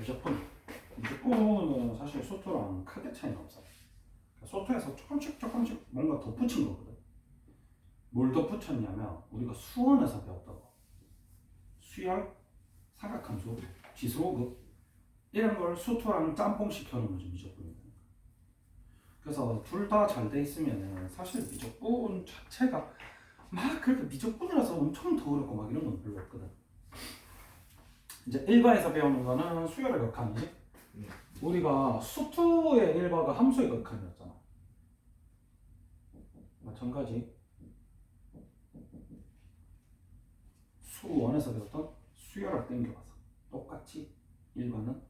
미적분은 사실 소토랑 크게 차이가 없어요. 소토에서 조금씩 뭔가 덧붙인 거거든. 뭘 덧붙였냐면 우리가 수원에서 배웠다고 수열, 사각함수, 지수호흡 이런 걸 수토랑 짬뽕 시켜놓은 거지 미적분이. 그래서 둘 다 잘 돼 있으면 사실 미적분 자체가 막 그렇게 미적분이라서 엄청 더 어렵고 막 이런 건 별로 없거든. 이제 1과에서 배우는 거는 수열의 극한이지. 우리가 수투의 1과가 함수의 극한이었잖아. 마찬가지 수1에서 배웠던 수열을 땡겨가서 똑같이 1과는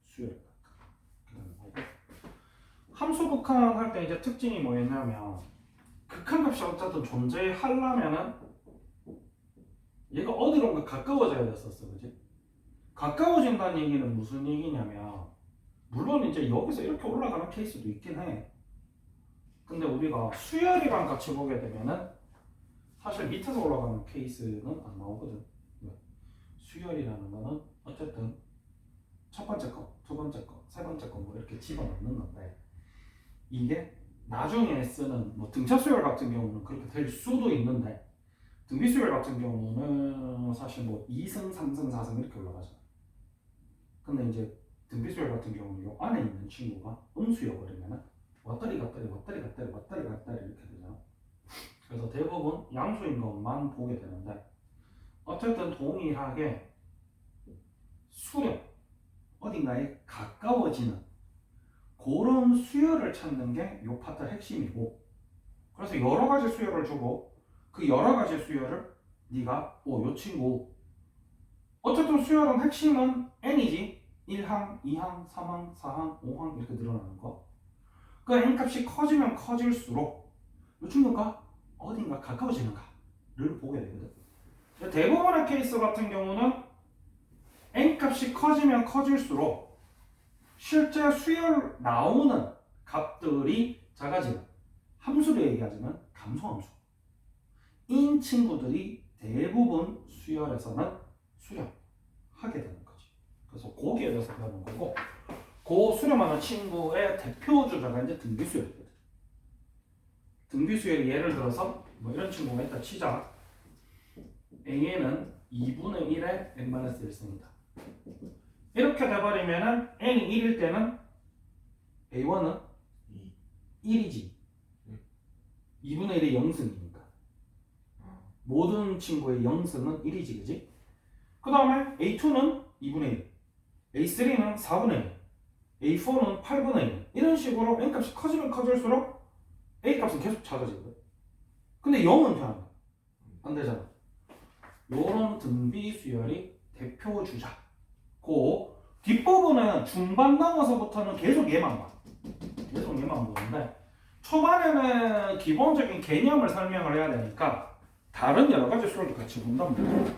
수열의 극한. 함수 극한 할 때 이제 특징이 뭐였냐면 극한값이 어쨌든 존재하려면은 얘가 어디론가 가까워져야 됐었어, 그지? 가까워진다는 얘기는 무슨 얘기냐면 물론 이제 여기서 이렇게 올라가는 케이스도 있긴 해. 근데 우리가 수열이랑 같이 보게 되면은 사실 밑에서 올라가는 케이스는 안 나오거든. 수열이라는 거는 어쨌든 첫 번째 거, 두 번째 거, 세 번째 거 뭐 이렇게 집어넣는 건데 이게 나중에 쓰는 뭐 등차 수열 같은 경우는 그렇게 될 수도 있는데 등비 수열 같은 경우는 사실 뭐 2승, 3승, 4승 이렇게 올라가잖아. 근데 이제 등비 수열 같은 경우는 요 안에 있는 친구가 음수여버리면은 왔다리 갔다리 왔다리 갔다리 왔다리 갔다리 이렇게 되잖아. 그래서 대부분 양수인 것만 보게 되는데 어쨌든 동일하게 수렴 어딘가에 가까워지는 그런 수열을 찾는 게 요 파트 핵심이고 그래서 여러 가지 수열을 주고 그 여러 가지 수열을 네가 요 친구 어쨌든 수열은 핵심은 n이지 1항, 2항, 3항, 4항, 5항 이렇게 늘어나는 거. 그 n값이 커지면 커질수록 이 친구가 어딘가 가까워지는가를 보게 되거든. 대부분의 케이스 같은 경우는 n값이 커지면 커질수록 실제 수열 나오는 값들이 작아지는 함수를 얘기하자면 감소함수 인 친구들이 대부분 수열에서는 수렴하게 되는 거지. 그래서 거기에 대해서 배우는 거고 그 수렴하는 친구의 대표 주자가 이제 등비수열이거든. 등비수열이 예를 들어서 뭐 이런 친구가 있다 치자. a는 2분의 1의 n-1승이다. 이렇게 돼버리면은 n이 1일 때는 a1은 1이지. 2분의 1의 0승이니까. 모든 친구의 0승은 1이지, 그지? 그 다음에 a2는 2분의 1, a3는 4분의 1, a4는 8분의 1. 이런 식으로 n값이 커지면 커질수록 a값은 계속 작아지거든. 근데 0은 변함이 안 되잖아. 요런 등비 수열이 대표 주자. 그 뒷부분은 중반 넘어서부터는 계속 얘만 봐. 계속 얘만 보는데 초반에는 기본적인 개념을 설명을 해야 되니까 다른 여러 가지 수열도 같이 본단 말이야.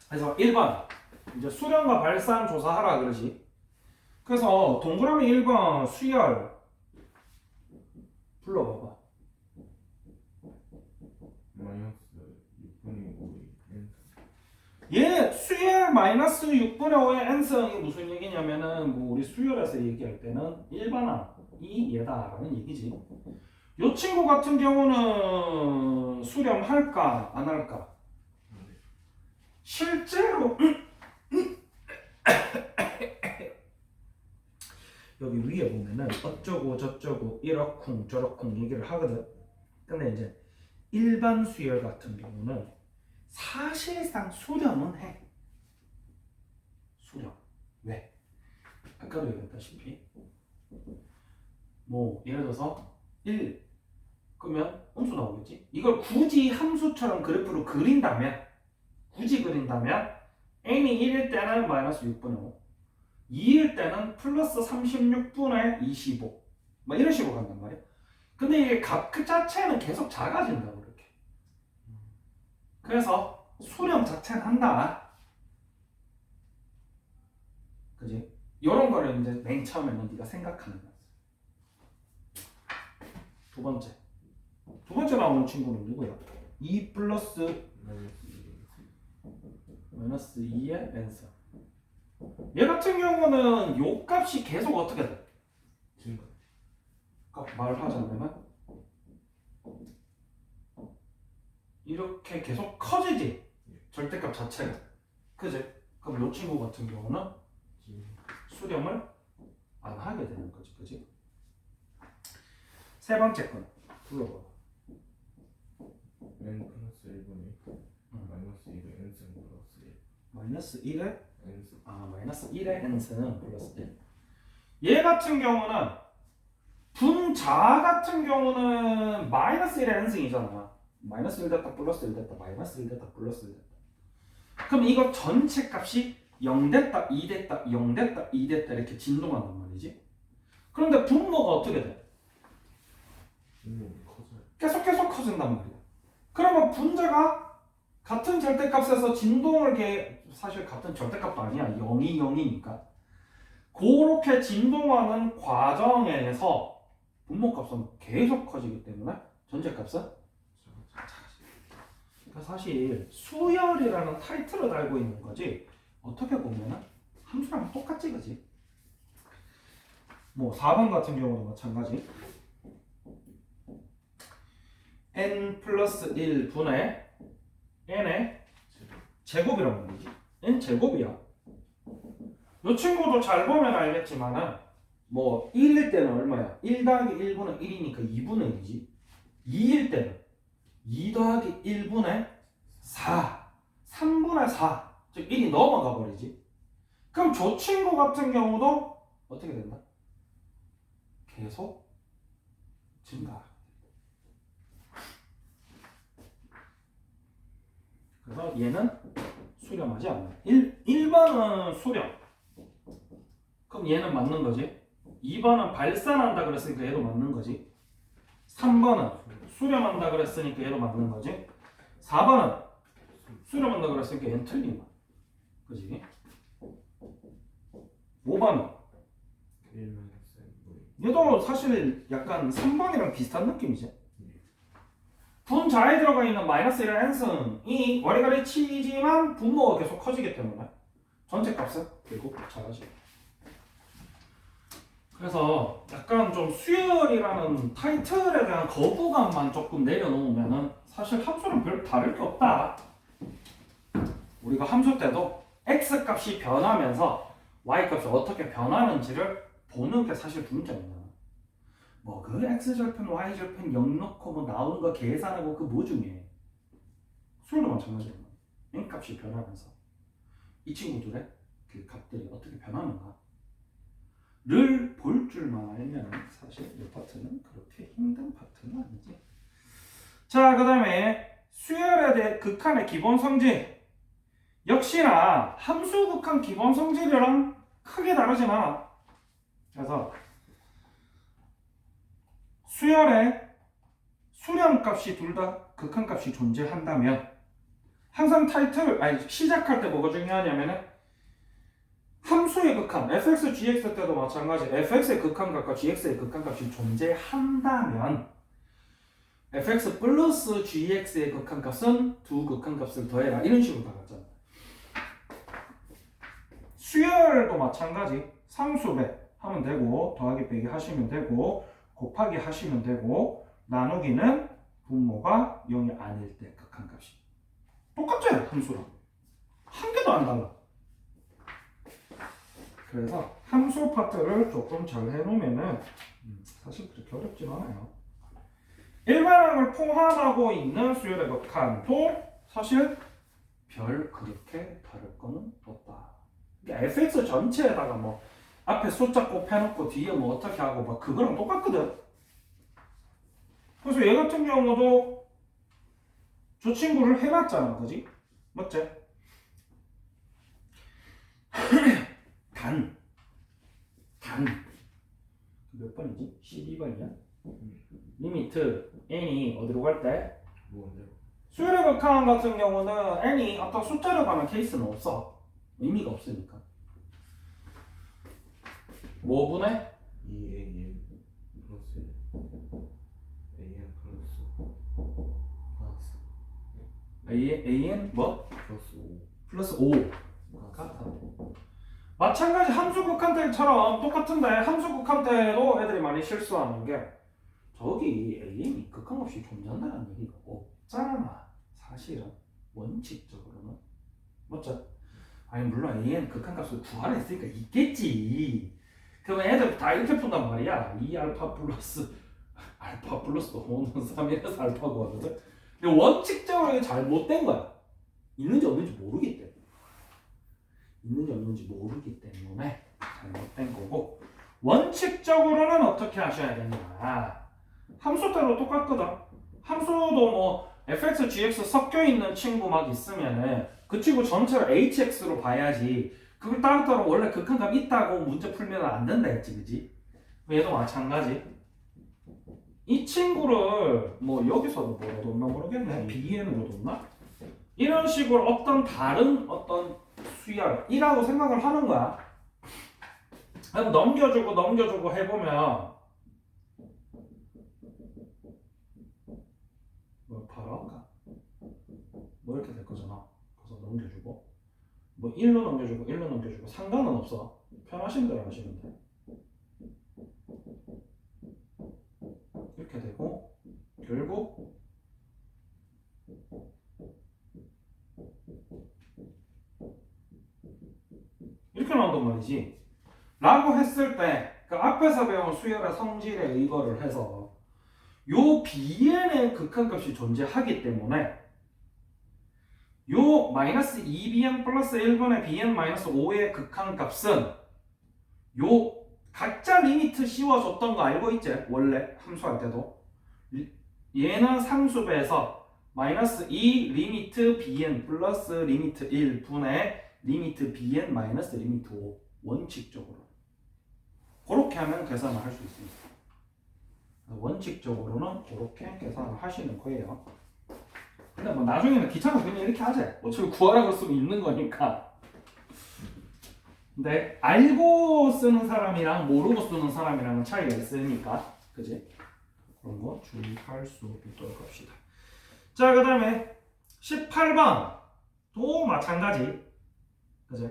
그래서 1번 이제 수렴과 발산 조사하라 그러지. 그래서 동그라미 1번 수열 불러봐봐. 얘 수열 마이너스 6분의 5의 n승이 무슨 얘기냐면은 뭐 우리 수열에서 얘기할 때는 일반항이 얘다라는 얘기지. 요 친구 같은 경우는 수렴할까 안 할까? 실제로 여기 위에 보면은 어쩌고 저쩌고 이러쿵 저러쿵 얘기를 하거든. 근데 이제 일반 수열 같은 경우는 사실상 수렴은 해. 수렴. 왜? 아까도 얘기했다시피 뭐 예를 들어서 1 그러면 음수 나오겠지? 이걸 굳이 함수처럼 그래프로 그린다면 n이 1일 때는 마이너스 6분의 5 2일 때는 플러스 36분의 25 막 이런 식으로 간단 말이야. 근데 이게 값 그 자체는 계속 작아진다고 이렇게. 그래서 수렴 자체는 한다. 그지? 이런 거를 이제 맨 처음에는 네가 생각하는 거야. 두 번째 나오는 친구는 누구야? 2 플러스 마이너스 2의 n승. 얘 같은 경우는 요 값이 계속 어떻게 돼? 증가. 말하자면 이렇게 계속 커지지? 절대값 자체가. 그지? 그럼 요 친구 같은 경우는 수렴을 안 하게 되는 거지. 그지? 세 번째 건 불러봐. n 플러스 1분의 마이너스 1의 n승 플러스 1. 마이너스 1에 n승. 마이너스 1의 n승 플러스 1. 얘 같은 경우는 분자 같은 경우는 마이너스 1의 n승이잖아. 마이너스 1 됐다 플러스 1 됐다 마이너스 1 됐다 플러스 1 됐다. 그럼 이거 전체 값이 0 됐다 2 됐다 0 됐다 2 됐다 이렇게 진동한단 말이지. 그런데 분모가 어떻게 돼? 분모가 커져요. 계속 커진단 말이야. 그러면 분자가 같은 절대값에서 진동을 사실 같은 절대값도 아니야. 0이 0이니까. 그렇게 진동하는 과정에서 분모값은 계속 커지기 때문에 전체값은 작아지죠. 그러니까 사실 수열이라는 타이틀을 달고 있는 거지 어떻게 보면은 함수랑 똑같지 그지? 뭐 4번 같은 경우도 마찬가지. n 플러스 1분의 n의 제곱이란 말이지. n 제곱이야. 이 친구도 잘 보면 알겠지만은 뭐 1일 때는 얼마야? 1 더하기 1분의 1이니까 2분의 1이지. 2일 때는 2 더하기 1분의 4 3분의 4 즉 1이 넘어가 버리지. 그럼 저 친구 같은 경우도 어떻게 된다? 계속 증가. 그래서 얘는 수렴하지 않는다. 1번은 수렴. 그럼 얘는 맞는 거지. 2번은 발산한다 그랬으니까 얘도 맞는 거지. 3번은 수렴한다 그랬으니까 얘도 맞는 거지. 4번은 수렴한다 그랬으니까 얘는 틀린 거야. 그지? 5번은 1-n 얘도 사실 약간 3번이랑 비슷한 느낌이지. 분자에 들어가 있는 마이너스 1의 n승이 와리가리 치지만 분모가 계속 커지기 때문에 전체 값은 결국 작아지고. 그래서 약간 좀 수열이라는 타이틀에 대한 거부감만 조금 내려놓으면은 사실 함수는 별로 다를 게 없다. 우리가 함수 때도 x 값이 변하면서 y 값이 어떻게 변하는지를 보는 게 사실 문제입니다. 뭐 그 x절편 y절편 0 넣고 뭐 나오는 거 계산하고 그 뭐 중에 수열도 마찬가지예요. n 값이 변하면서 이 친구들의 그 값들이 어떻게 변하는가 를 볼 줄만 알면 사실 이 파트는 그렇게 힘든 파트는 아니지. 자, 그 다음에 수열에 대해 극한의 기본 성질. 역시나 함수 극한 기본 성질이랑 크게 다르진 않아. 그래서 수열에 수렴값이 둘 다 극한값이 존재한다면 항상 시작할 때 뭐가 중요하냐면은 함수의 극한, fx, gx 때도 마찬가지 fx의 극한값과 gx의 극한값이 존재한다면 fx 플러스 gx의 극한값은 두 극한값을 더해라 이런 식으로 다 갔잖아. 수열도 마찬가지 상수배 하면 되고 더하기 빼기 하시면 되고 곱하기 하시면 되고 나누기는 분모가 0이 아닐 때 극한값이 똑같지 함수랑 한 개도 안 달라. 그래서 함수 파트를 조금 잘 해놓으면은 사실 그렇게 어렵진 않아요. 일반항을 포함하고 있는 수열의 극한도 사실 별 그렇게 다를 거는 없다. 그러니까 fx 전체에다가 뭐 앞에 숫자 곱해놓고 뒤에 뭐 어떻게 하고 막 그거랑 똑같거든. 그래서 얘 같은 경우도 저 친구를 해놨잖아, 그지? 맞지? 몇 번이지? 12번이야? 리미트 n이 어디로 갈 때? 뭔데요? 수열의 극한 같은 경우는 n이 어떤 숫자로 가는 케이스는 없어. 의미가 없으니까. 뭐분의? 2an 플러스 1 an 플러스 an 뭐? 플러스 5 플러스 5 같아. 마찬가지 함수 극한테처럼 똑같은데 함수 극한테도 애들이 많이 실수하는 게 저기 AN이 극한값이 존재한다는 얘기가 없잖아. 사실은 원칙적으로는 맞죠? 아니 물론 AN 극한값을 구하라 했으니까 있겠지. 그러면 애들 다 이렇게 푼단 말이야. 2알파 플러스 알파 플러스 5는 3이라서 알파고 하거든. 근데 원칙적으로 이게 잘못된 거야. 있는지 없는지 모르기 때문에. 있는지 없는지 모르기 때문에 잘못된 거고, 원칙적으로는 어떻게 하셔야 되냐. 함수대로 똑같거든. 함수도 뭐 fx, gx 섞여 있는 친구 막 있으면은 그 친구 전체를 hx로 봐야지. 그걸 따로따로 원래 극한값 있다고 문제 풀면 안 된다 했지, 그지? 얘도 마찬가지. 이 친구를 뭐 여기서도 뭐로 뒀나 모르겠네. bn으로 뒀나? 이런 식으로 어떤 다른 어떤 수열이라고 생각을 하는 거야. 그럼 넘겨주고 해보면 뭐 바로 할까? 뭐 이렇게 될 거잖아. 그래서 넘겨주고 뭐 1로 넘겨주고 상관은 없어. 편하신 대로 하시면 돼. 이렇게 되고 결국 이렇게 나온단 말이지. 라고 했을 때 그 앞에서 배운 수열의 성질에 의거를 해서 요 bn의 극한값이 존재하기 때문에 요 마이너스 2bn 플러스 1분의 bn 마이너스 5의 극한값은 요 각자 리미트 씌워줬던 거 알고 있지? 원래 함수할 때도 얘는 상수배에서 마이너스 2 리미트 bn 플러스 리미트 1 분의 리미트 bn 마이너스 리미트 5 원칙적으로 그렇게 하면 계산을 할 수 있습니다. 원칙적으로는 그렇게 계산을 하시는 거예요. 근데 뭐 나중에는 귀찮아서 그냥 이렇게 하자. 어차피 구하라고 쓰면 있는 거니까. 근데 알고 쓰는 사람이랑 모르고 쓰는 사람이랑은 차이가 있으니까, 그지? 그런 거 주의할 수 있도록 합시다. 자, 그 다음에 18번 또 마찬가지, 그지?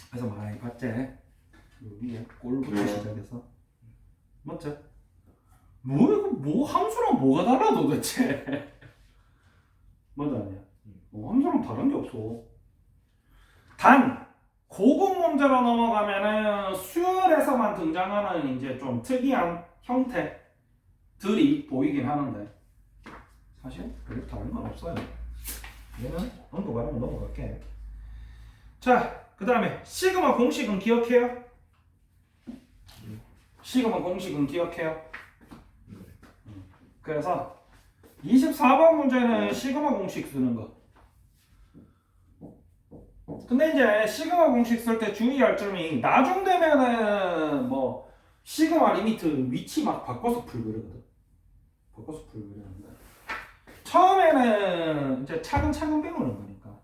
그래서 많이 봤지? 여기에 골부터 시작해서 맞지? 뭐 함수랑 뭐가 달라 도대체? 맞아 아니야? 함수랑 다른 게 없어. 단 고급 문제로 넘어가면은 수열에서만 등장하는 이제 좀 특이한 형태들이 보이긴 하는데 사실 그렇게 다른 건 없어요. 얘는 넘어가면 넘어갈게. 자, 그 다음에 시그마 공식은 기억해요? 시그마 공식은 기억해요? 그래서 24번 문제는 시그마 공식 쓰는 거. 근데 이제 시그마 공식 쓸 때 주의할 점이 나중 되면은 뭐 시그마 리미트 위치 막 바꿔서 풀고 이러거든. 바꿔서 풀고 이러는데 처음에는 이제 차근차근 배우는 거니까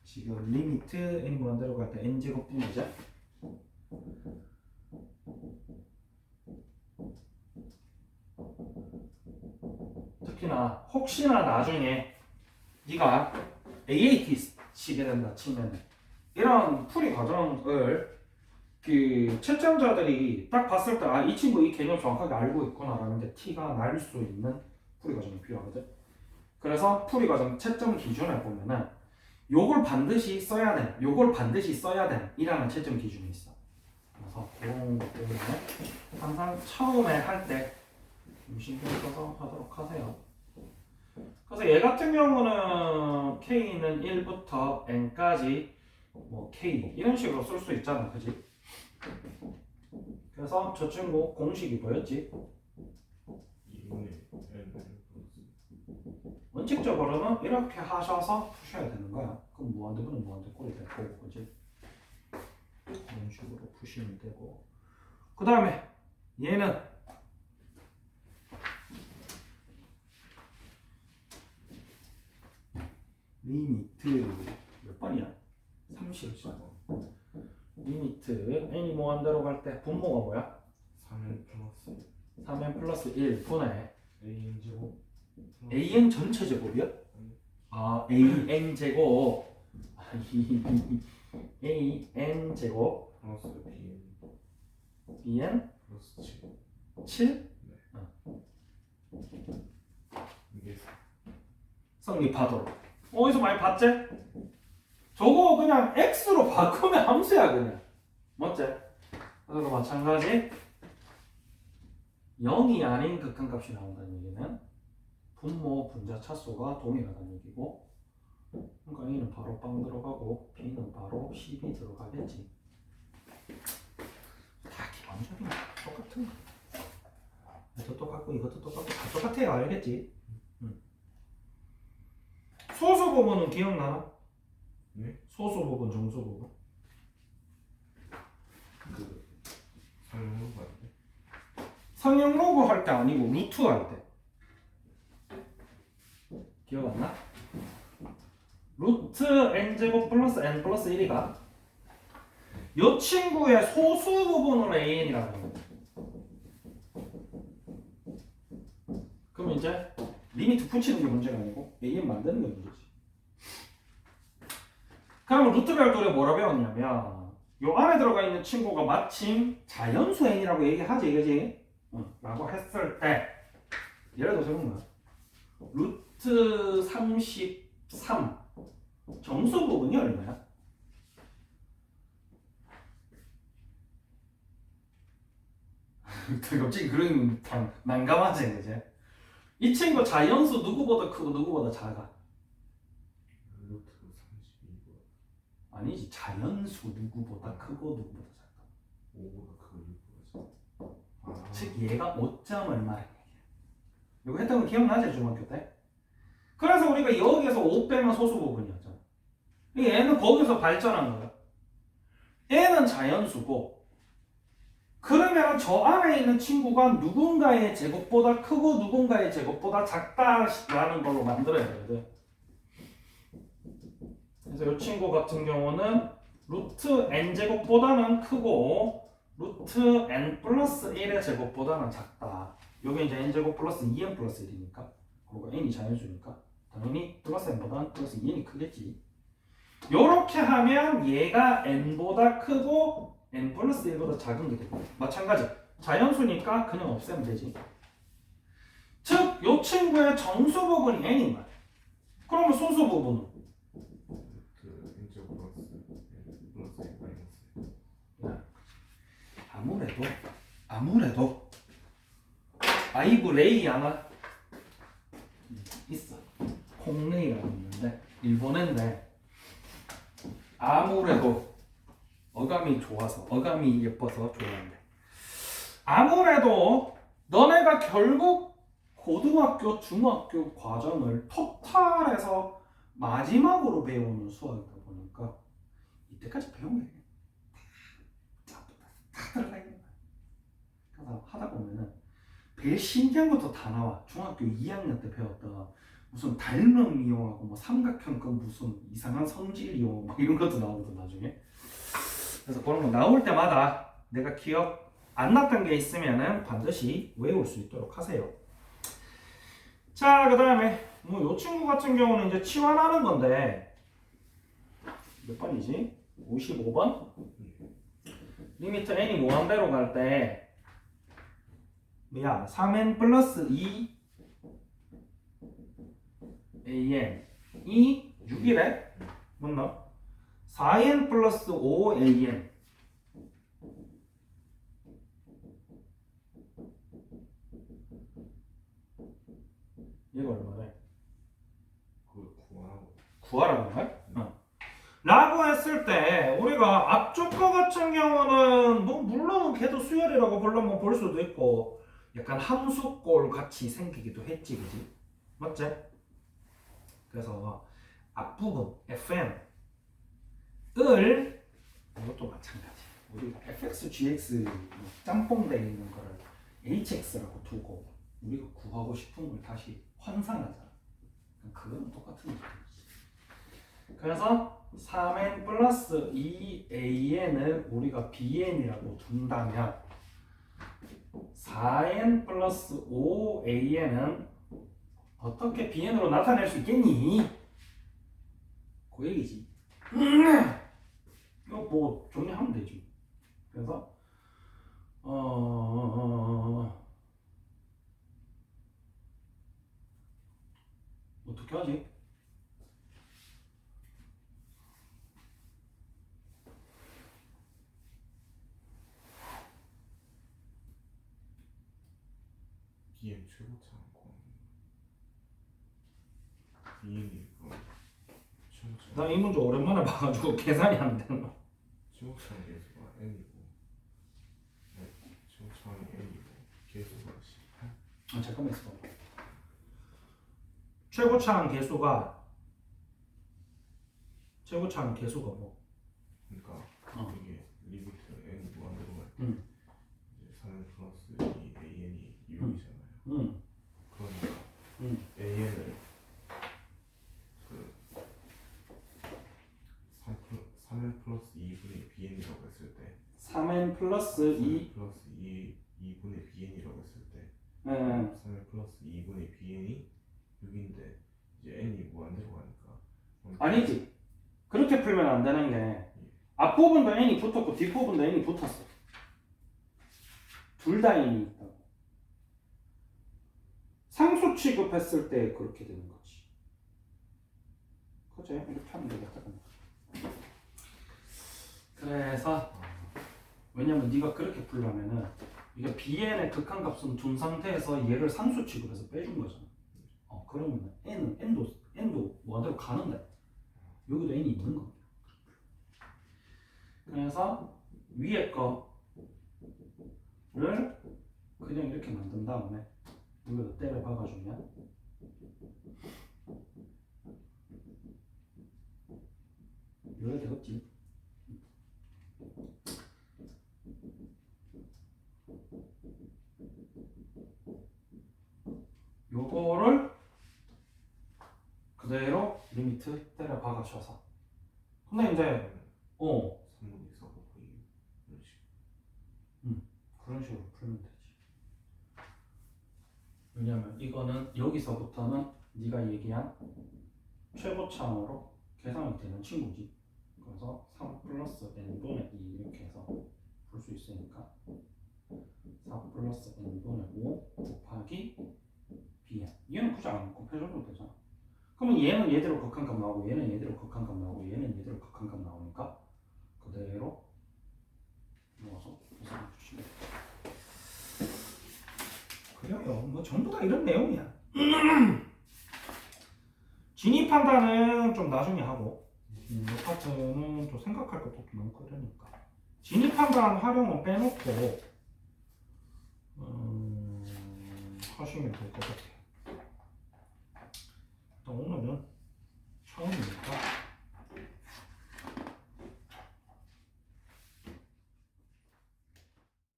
지금 리미트 n 무한대로 갈 때 n제곱 뿐이죠. 특히나 혹시나 나중에 네가 AAT 치게 된다 치면 이런 풀이 과정을 그 채점자들이 딱 봤을 때 아, 이 친구 이 개념 정확하게 알고 있구나라는 게 티가 날 수 있는 풀이 과정이 필요하거든. 그래서 풀이 과정 채점 기준에 보면은 요걸 반드시 써야 돼, 요걸 반드시 써야 돼 이라는 채점 기준이 있어. 그래서 그런 것 때문에 항상 처음에 할 때 신경 써서 하도록 하세요. 그래서 얘 같은 경우는 K는 1부터 N까지 뭐 K 이런 식으로 쓸 수 있잖아, 그지? 그래서 저 친구 공식이 뭐였지? 원칙적으로는 이렇게 하셔서 푸셔야 되는 거야. 그럼 무한대분은 무한대 꼴이 될 거고, 그지? 이런 식으로 푸시면 되고. 그 다음에 얘는 리미트 몇 번이야? 30번. 리미트 n이 무한대로 갈 때 분모가 뭐야? 3n 플러스 1 분의 an 제곱 an 전체 제곱이야? 아 an 제곱 AN 제곱 플러스 BN BN 플러스 7 7 이게 성립하도록. 어디서 많이 봤지? 저거 그냥 x로 바꾸면 함수야 그냥. 맞지? 그래서 마찬가지 0이 아닌 극한값이 나온다는 얘기는 분모 분자 차수가 동일하다는 얘기고, 그러니까 A는 바로 빵 들어가고 B는 바로 10이 들어가겠지. 다 기본적인 거 똑같은 거. 이것도 똑같고 이것도 똑같고 다 똑같아요. 알겠지? 소수 부분은 기억나나? 네? 소수 부분, 정수 부분. 그 설명으로 봤는데 성형 로그 할 때 아니고 루트 할 때. 기억 안 나? 루트 n제곱 플러스 n 플러스 1이가 이 친구의 소수 부분으로 an이라는 거야. 그럼 이제 리미트 붙이는 게 문제가 아니고 an 만드는 게 문제지. 그럼 루트 별도를 뭐라 배웠냐면 요 안에 들어가 있는 친구가 마침 자연수 n이라고 얘기하지 이거지? 라고 했을 때 예를 들어서 이런 거야. 루트 33 정수 부분이 얼마야? 갑자기 그런 난감하지 이제. 이 친구 자연수 누구보다 크고 누구보다 작아? 루트 32고 아니지, 자연수 누구보다 크고 누구보다 작다. 5보다 크고 6보다 작아. 즉 얘가 5점 얼마라는 얘기야. 이거 했던 거 기억나지 중학교 때? 그래서 우리가 여기에서 5 빼면 소수 부분이었잖아. 얘는 거기서 발전한 거야. 얘는 자연수고, 그러면 저 안에 있는 친구가 누군가의 제곱보다 크고 누군가의 제곱보다 작다라는 걸로 만들어야 되거든. 그래서 이 친구 같은 경우는 루트 n제곱보다는 크고 루트 n 플러스 1의 제곱보다는 작다. 여기 이제 n제곱 플러스 2n 플러스 1이니까, 그리고 n이 자연수니까 당연히 플러스 n보다는 플러스 2n이 크겠지. 요렇게 하면 얘가 n보다 크고 n 플러스 1보다 작은 게 되고, 마찬가지 자연수니까 그냥 없애면 되지. 즉, 요 친구의 정수 부분이 n인 거야. 그러면 소수 부분은 루트 n제곱 플러스 n 플러스 1 마이너스 아무래도 아이브 레이 하나 있어. 콩레이라고 있는데 일본인데 아무래도 어감이 좋아서, 어감이 예뻐서 좋아한대. 아무래도 너네가 결국 고등학교, 중학교 과정을 토탈해서 마지막으로 배우는 수학이다 보니까 이때까지 배운 게 다 들어가 있는 거야. 그래서 하다 보면은 별 신기한 것도 다 나와. 중학교 2학년 때 배웠던 무슨 닮음 이용하고 뭐 삼각형 그 무슨 이상한 성질 이용 뭐 이런 것도 나오거든 나중에. 그래서 그런 거 나올 때마다 내가 기억 안 났던 게 있으면은 반드시 외울 수 있도록 하세요. 자, 그 다음에 뭐 요 친구 같은 경우는 이제 치환하는 건데 몇 번이지? 55번? 리미트 n이 무한대로 갈 때 뭐야? 3n 플러스 2 an 이 6이래? 맞나? 4n 플러스 5 an 얘가 얼마래? 그걸 구하라고. 구하라는 거야? 라고 했을 때 우리가 앞쪽 거 같은 경우는 뭐 물론 걔도 수열이라고 불러면 볼 수도 있고 약간 함수꼴 같이 생기기도 했지, 그지? 맞지? 그래서 앞부분 fn을 이것도 마찬가지. 우리가 fx, gx 짬뽕 돼 있는 거를 hx라고 두고 우리가 구하고 싶은 걸 다시 환산하잖아. 그거는 똑같은 얘기지. 그래서 3n 플러스 2an을 우리가 bn이라고 둔다면 4n 플러스 5an은 어떻게 bn으로 나타낼 수 있겠니? 그 얘기지. 보고 정리하면 되지. 그래서 어떻게 하지? BM 최고차 권 BM이 그럼 최고차 나 이 문제 오랜만에 봐가지고 계산이 안 되나? 최고차 계수가 n이고 최고차는 n이고 계수가 18 잠깐만 있어. 최고차항 개수가 뭐? 그러니까 어. 이게 리미트 n 무한대로 갈 때 응. 이제 3n 플러스 이 an이 6이잖아요. 응. 그러니까 응. an을 그 3n 플러스 2분의 bn이라고 했을 때 3n 플러스 2 3n 플러스 2분의 bn이라고 했을 때 네. 3n 플러스 2분의 bn이 6인데 이제 n이 무한대로 가니까 아니지. 그렇게 풀면 안 되는 게 앞부분도 n이 붙었고 뒷부분도 n이 붙었어. 둘 다 n이 있다고. 상수 취급했을 때 그렇게 되는 거지. 그죠? 이렇게 하면 되겠다. 그래서 왜냐면 네가 그렇게 풀려면은 이게 bn의 극한값은 둔 상태에서 얘를 상수 취급해서 빼준 거잖아. 그러면 n도 뭐하대로 가는데 여기도 n이 있는 겁니다. 그래서 위에 거를 그냥 이렇게 만든 다음에 여기다 때려 박아주면 이렇게 되겠지. 요거를 그대로 리미트 때려 박아줘서 근데 이제 선분에서 곱하기 이런 식으로 그런 식으로 풀면 되지. 왜냐면 이거는 여기서부터는 네가 얘기한 최고차항으로 계산이 되는 친구지. 그래서 3 플러스 n분의 2 이렇게 해서 풀 수 있으니까 4 플러스 n분의 5 곱하기 bn. 얘는 굳이 안 곱해줘도 되잖아. 그러면 얘는 얘대로 극한값 나오고 얘는 얘대로 극한값 나오고 얘는 얘대로 극한값 나오니까 그대로 넣어서 계산해 주시면 그래요. 뭐 전부 다 이런 내용이야. 진입 판단은 좀 나중에 하고 이 파트는 좀 생각할 것도 많고 이러니까 진입 판단 활용은 빼놓고 하시면 될 것 같아요. 일단 오늘은 처음이니까